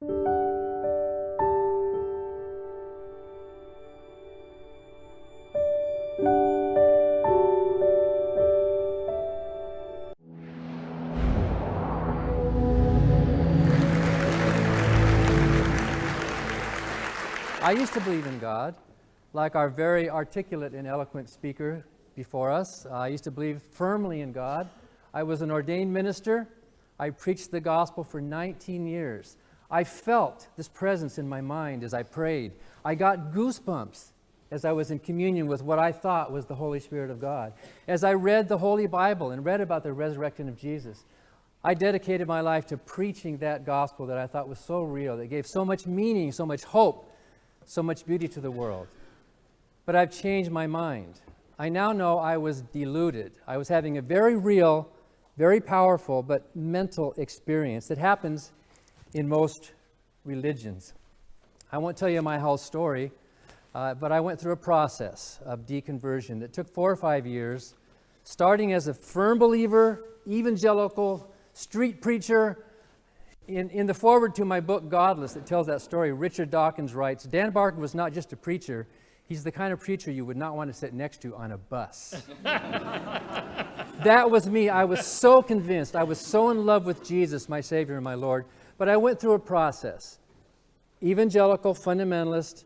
I used to believe in God, like our very articulate and eloquent speaker before us. I used to believe firmly in God. I was an ordained minister. I preached the gospel for 19 years. I felt this presence in my mind as I prayed. I got goosebumps as I was in communion with what I thought was the Holy Spirit of God. As I read the Holy Bible and read about the resurrection of Jesus, I dedicated my life to preaching that gospel that I thought was so real, that gave so much meaning, so much hope, so much beauty to the world. But I've changed my mind. I now know I was deluded. I was having a very real, very powerful, but mental experience that happens in most religions. I won't tell you my whole story, but I went through a process of deconversion that took 4 or 5 years, starting as a firm believer, evangelical, street preacher. In the foreword to my book, Godless, that tells that story, Richard Dawkins writes, Dan Barker was not just a preacher, he's the kind of preacher you would not want to sit next to on a bus. That was me. I was so convinced. I was so in love with Jesus, my Savior and my Lord. But I went through a process, evangelical, fundamentalist,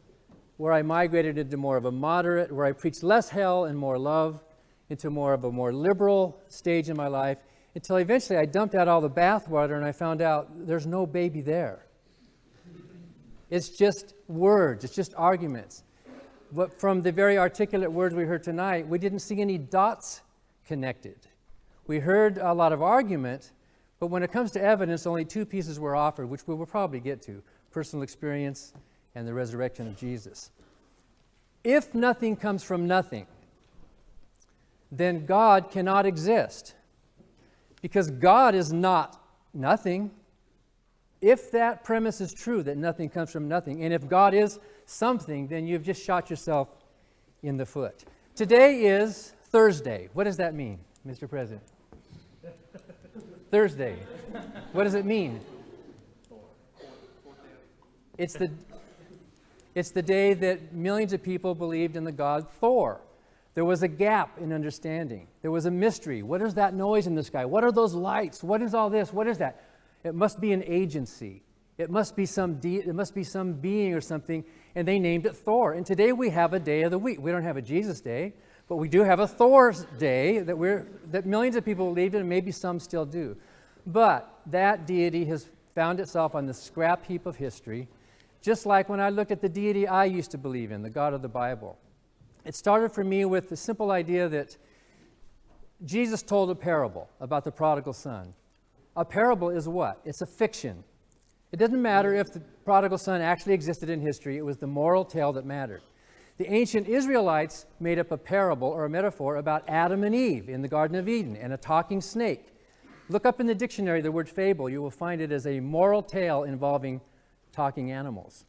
where I migrated into more of a moderate, where I preached less hell and more love, into more of a more liberal stage in my life, until eventually I dumped out all the bathwater and I found out there's no baby there. It's just words, it's just arguments. But from the very articulate words we heard tonight, we didn't see any dots connected. We heard a lot of argument, but when it comes to evidence, only 2 pieces were offered, which we will probably get to: personal experience and the resurrection of Jesus. If nothing comes from nothing, then God cannot exist. Because God is not nothing. If that premise is true, that nothing comes from nothing, and if God is something, then you've just shot yourself in the foot. Today is Thursday. What does that mean, Mr. President? Thursday. What does it mean? It's the day that millions of people believed in the god Thor. There was a gap in understanding. There was a mystery. What is that noise in the sky? What are those lights? What is all this? What is that? It must be an agency. It must be some being or something, and they named it Thor. And today we have a day of the week. We don't have a Jesus Day, but we do have a Thor's Day that millions of people believed in, and maybe some still do. But that deity has found itself on the scrap heap of history, just like when I looked at the deity I used to believe in, the God of the Bible. It started for me with the simple idea that Jesus told a parable about the prodigal son. A parable is what? It's a fiction. It doesn't matter if the prodigal son actually existed in history. It was the moral tale that mattered. The ancient Israelites made up a parable or a metaphor about Adam and Eve in the Garden of Eden and a talking snake. Look up in the dictionary the word fable. You will find it as a moral tale involving talking animals.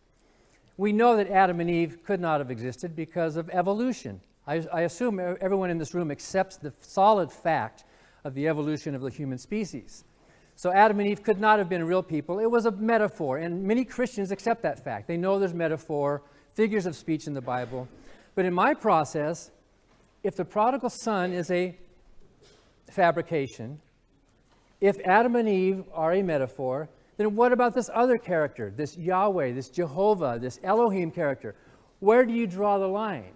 We know that Adam and Eve could not have existed because of evolution. I assume everyone in this room accepts the solid fact of the evolution of the human species. So Adam and Eve could not have been real people. It was a metaphor, and many Christians accept that fact. They know there's metaphor, figures of speech in the Bible. But in my process, if the prodigal son is a fabrication, if Adam and Eve are a metaphor, then what about this other character, this Yahweh, this Jehovah, this Elohim character? Where do you draw the line?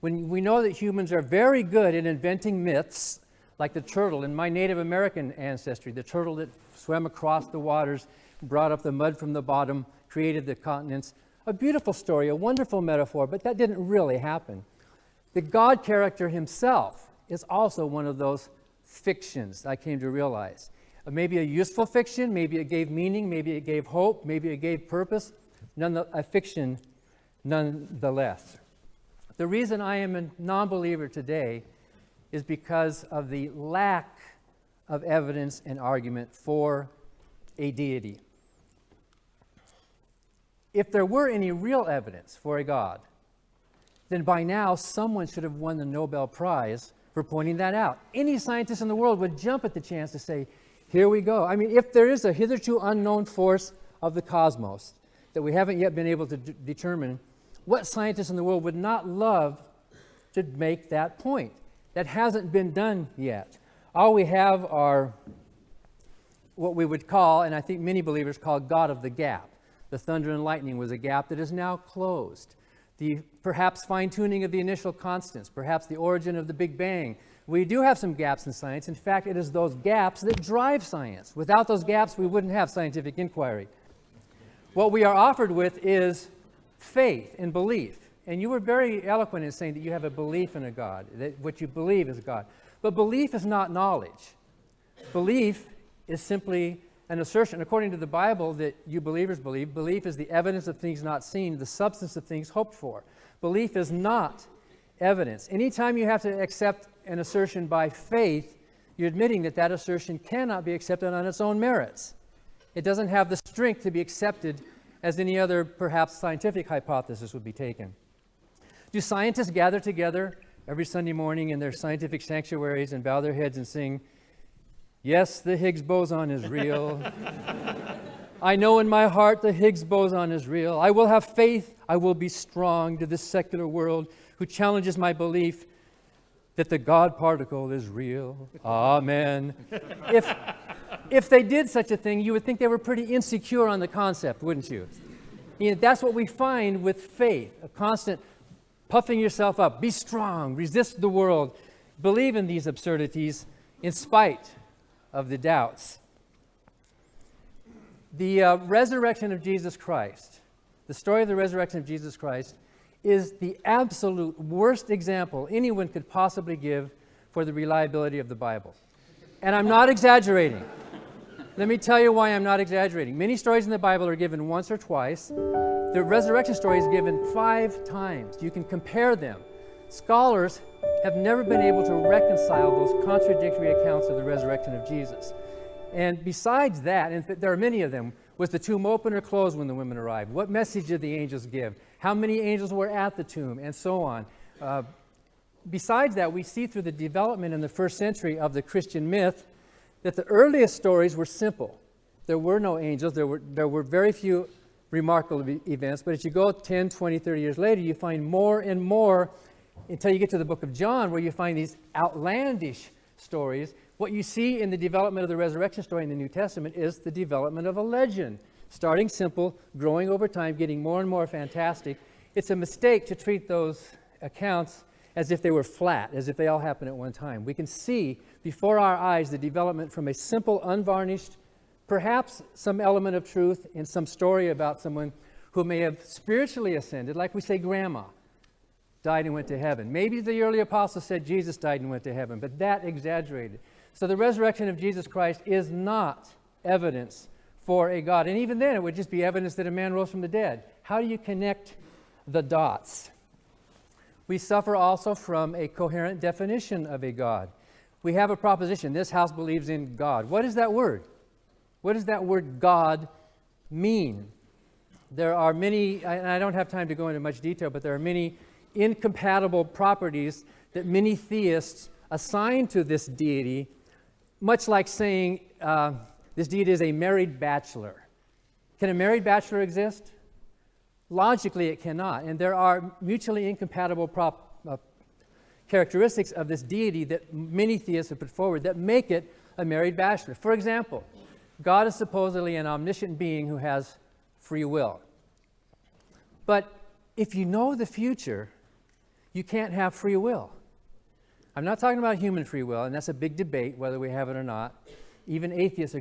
When we know that humans are very good at inventing myths, like the turtle in my Native American ancestry, the turtle that swam across the waters, brought up the mud from the bottom, created the continents. A beautiful story, a wonderful metaphor, but that didn't really happen. The God character himself is also one of those fictions I came to realize. Maybe a useful fiction, maybe it gave meaning, maybe it gave hope, maybe it gave purpose, a fiction nonetheless. The reason I am a non-believer today is because of the lack of evidence and argument for a deity. If there were any real evidence for a God, then by now someone should have won the Nobel Prize for pointing that out. Any scientist in the world would jump at the chance to say, here we go. I mean, if there is a hitherto unknown force of the cosmos that we haven't yet been able to determine, what scientists in the world would not love to make that point? That hasn't been done yet. All we have are what we would call, and I think many believers call, God of the gap. The thunder and lightning was a gap that is now closed. The perhaps fine-tuning of the initial constants, perhaps the origin of the Big Bang. We do have some gaps in science. In fact, it is those gaps that drive science. Without those gaps, we wouldn't have scientific inquiry. What we are offered with is faith and belief. And you were very eloquent in saying that you have a belief in a God, that what you believe is God. But belief is not knowledge. Belief is simply an assertion, according to the Bible, that you believers believe. Belief is the evidence of things not seen, the substance of things hoped for. Belief is not evidence. Anytime you have to accept an assertion by faith, you're admitting that that assertion cannot be accepted on its own merits. It doesn't have the strength to be accepted as any other, perhaps, scientific hypothesis would be taken. Do scientists gather together every Sunday morning in their scientific sanctuaries and bow their heads and sing, "Yes, the Higgs boson is real. I know in my heart the Higgs boson is real. I will have faith. I will be strong to this secular world who challenges my belief that the God particle is real. Amen." If they did such a thing, you would think they were pretty insecure on the concept, wouldn't you? That's what we find with faith, a constant puffing yourself up. Be strong, resist the world, believe in these absurdities in spite of the doubts. The resurrection of Jesus Christ, the story of the resurrection of Jesus Christ, is the absolute worst example anyone could possibly give for the reliability of the Bible. And I'm not exaggerating. Let me tell you why I'm not exaggerating. Many stories in the Bible are given once or twice. The resurrection story is given 5 times. You can compare them. Scholars have never been able to reconcile those contradictory accounts of the resurrection of Jesus. And besides that, and there are many of them, was the tomb open or closed when the women arrived? What message did the angels give? How many angels were at the tomb? And so on. Besides that, we see through the development in the first century of the Christian myth that the earliest stories were simple. There were no angels. There were very few remarkable events. But as you go 10, 20, 30 years later, you find more and more until you get to the book of John, where you find these outlandish stories. What you see in the development of the resurrection story in the New Testament is the development of a legend, starting simple, growing over time, getting more and more fantastic. It's a mistake to treat those accounts as if they were flat, as if they all happened at one time. We can see before our eyes the development from a simple, unvarnished, perhaps some element of truth in some story about someone who may have spiritually ascended, like we say grandma died and went to heaven. Maybe the early apostles said Jesus died and went to heaven, but that exaggerated. So the resurrection of Jesus Christ is not evidence for a God. And even then, it would just be evidence that a man rose from the dead. How do you connect the dots? We suffer also from a coherent definition of a God. We have a proposition, this house believes in God. What is that word? What does that word God mean? There are many, and I don't have time to go into much detail, but there are many incompatible properties that many theists assign to this deity, much like saying this deity is a married bachelor. Can a married bachelor exist? Logically, it cannot. And there are mutually incompatible characteristics of this deity that many theists have put forward that make it a married bachelor. For example, God is supposedly an omniscient being who has free will. But if you know the future, you can't have free will. I'm not talking about human free will, and that's a big debate whether we have it or not. Even atheists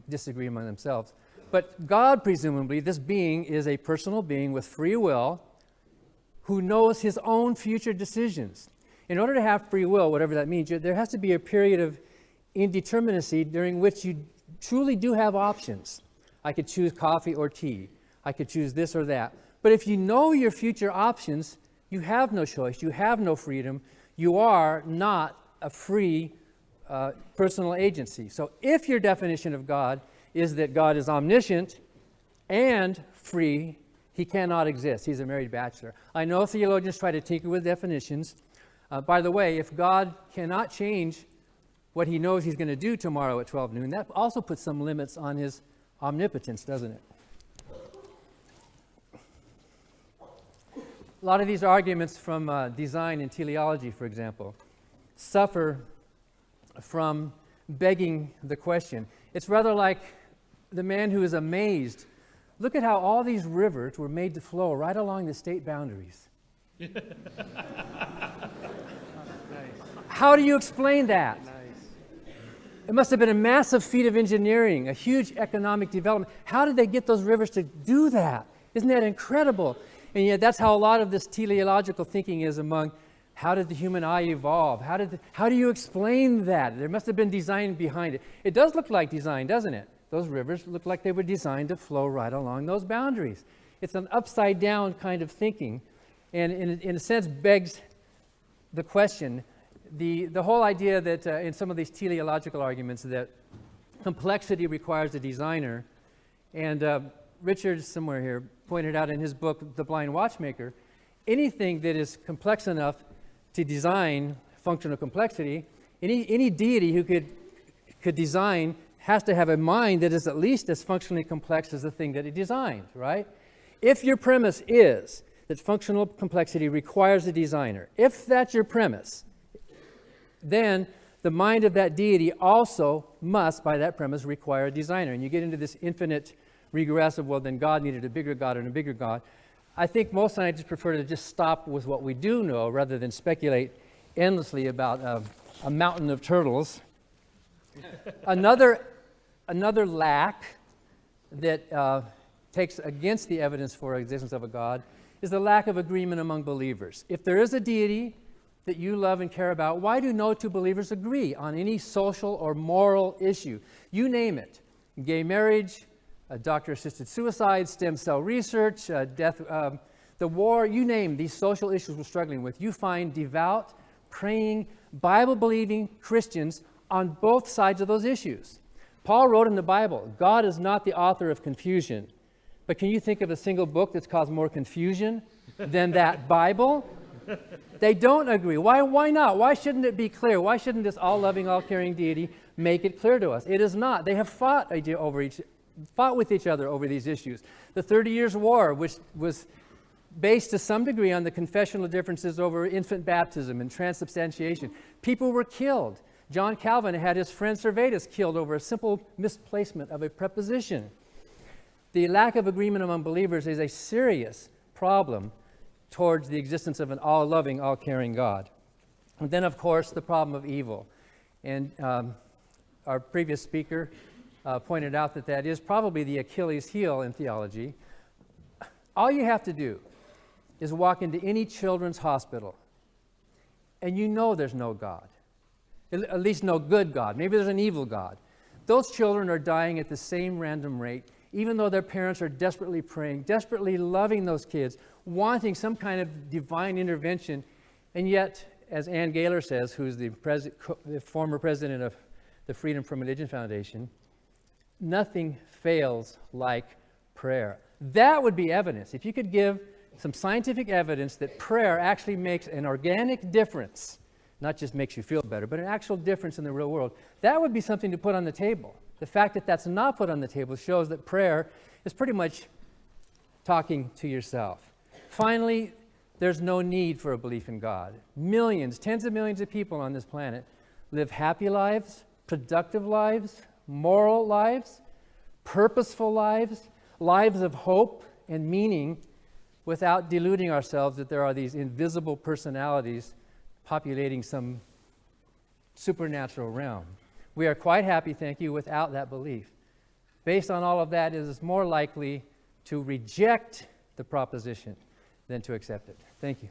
disagree among themselves. But God, presumably, this being is a personal being with free will who knows his own future decisions. In order to have free will, whatever that means, there has to be a period of indeterminacy during which you truly do have options. I could choose coffee or tea. I could choose this or that. But if you know your future options, you have no choice. You have no freedom. You are not a free personal agency. So if your definition of God is that God is omniscient and free, he cannot exist. He's a married bachelor. I know theologians try to tinker with definitions. By the way, if God cannot change what he knows he's going to do tomorrow at 12 noon, that also puts some limits on his omnipotence, doesn't it? A lot of these arguments from design and teleology, for example, suffer from begging the question. It's rather like the man who is amazed. Look at how all these rivers were made to flow right along the state boundaries. How do you explain that? It must have been a massive feat of engineering, a huge economic development. How did they get those rivers to do that? Isn't that incredible? And yet that's how a lot of this teleological thinking is among how did the human eye evolve? How do you explain that? There must have been design behind it. It does look like design, doesn't it? Those rivers look like they were designed to flow right along those boundaries. It's an upside down kind of thinking, and in a sense begs the question. The whole idea that in some of these teleological arguments that complexity requires a designer, and Richard, somewhere here, pointed out in his book, The Blind Watchmaker, anything that is complex enough to design functional complexity, any deity who could design has to have a mind that is at least as functionally complex as the thing that he designed, right? If your premise is that functional complexity requires a designer, if that's your premise, then the mind of that deity also must, by that premise, require a designer. And you get into this infinite regress of, well, then God needed a bigger God and a bigger God. I think most scientists prefer to just stop with what we do know rather than speculate endlessly about a mountain of turtles. Another lack that takes against the evidence for existence of a God is the lack of agreement among believers. If there is a deity that you love and care about, why do no two believers agree on any social or moral issue? You name it. Gay marriage, doctor-assisted suicide, stem cell research, death, the war, you name these social issues we're struggling with. You find devout, praying, Bible-believing Christians on both sides of those issues. Paul wrote in the Bible, God is not the author of confusion. But can you think of a single book that's caused more confusion than that Bible? They don't agree. Why not? Why shouldn't it be clear? Why shouldn't this all-loving, all-caring deity make it clear to us? It is not. They have fought with each other over these issues. The 30 Years' War, which was based to some degree on the confessional differences over infant baptism and transubstantiation. People were killed. John Calvin had his friend Servetus killed over a simple misplacement of a preposition. The lack of agreement among believers is a serious problem towards the existence of an all-loving, all-caring God. And then, of course, the problem of evil. And our previous speaker pointed out that is probably the Achilles heel in theology. All you have to do is walk into any children's hospital, and you know there's no God. At least no good God. Maybe there's an evil God. Those children are dying at the same random rate, even though their parents are desperately praying, desperately loving those kids, wanting some kind of divine intervention. And yet, as Ann Gaylor says, who's the former president of the Freedom from Religion Foundation, nothing fails like prayer. That would be evidence. If you could give some scientific evidence that prayer actually makes an organic difference, not just makes you feel better, but an actual difference in the real world, that would be something to put on the table. The fact that that's not put on the table shows that prayer is pretty much talking to yourself. Finally, there's no need for a belief in God. Millions, tens of millions of people on this planet live happy lives, productive lives, moral lives, purposeful lives, lives of hope and meaning, without deluding ourselves that there are these invisible personalities populating some supernatural realm. We are quite happy, thank you, without that belief. Based on all of that, it is more likely to reject the proposition than to accept it. Thank you.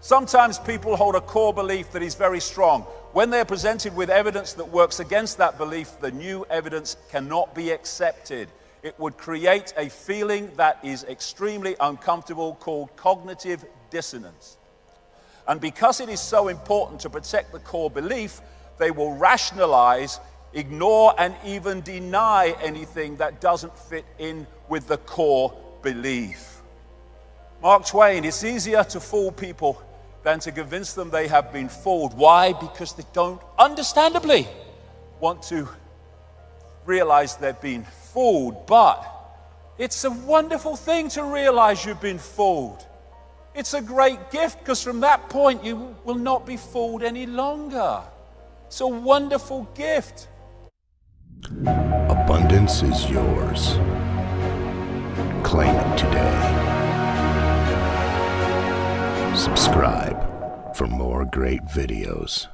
Sometimes people hold a core belief that is very strong. When they are presented with evidence that works against that belief, the new evidence cannot be accepted. It would create a feeling that is extremely uncomfortable called cognitive dissonance. And because it is so important to protect the core belief, they will rationalize, ignore, and even deny anything that doesn't fit in with the core belief. Mark Twain, it's easier to fool people than to convince them they have been fooled. Why? Because they don't, understandably, want to realize they've been fooled. But it's a wonderful thing to realize you've been fooled. It's a great gift, because from that point you will not be fooled any longer. It's a wonderful gift. Abundance is yours. Claim it today. Subscribe for more great videos.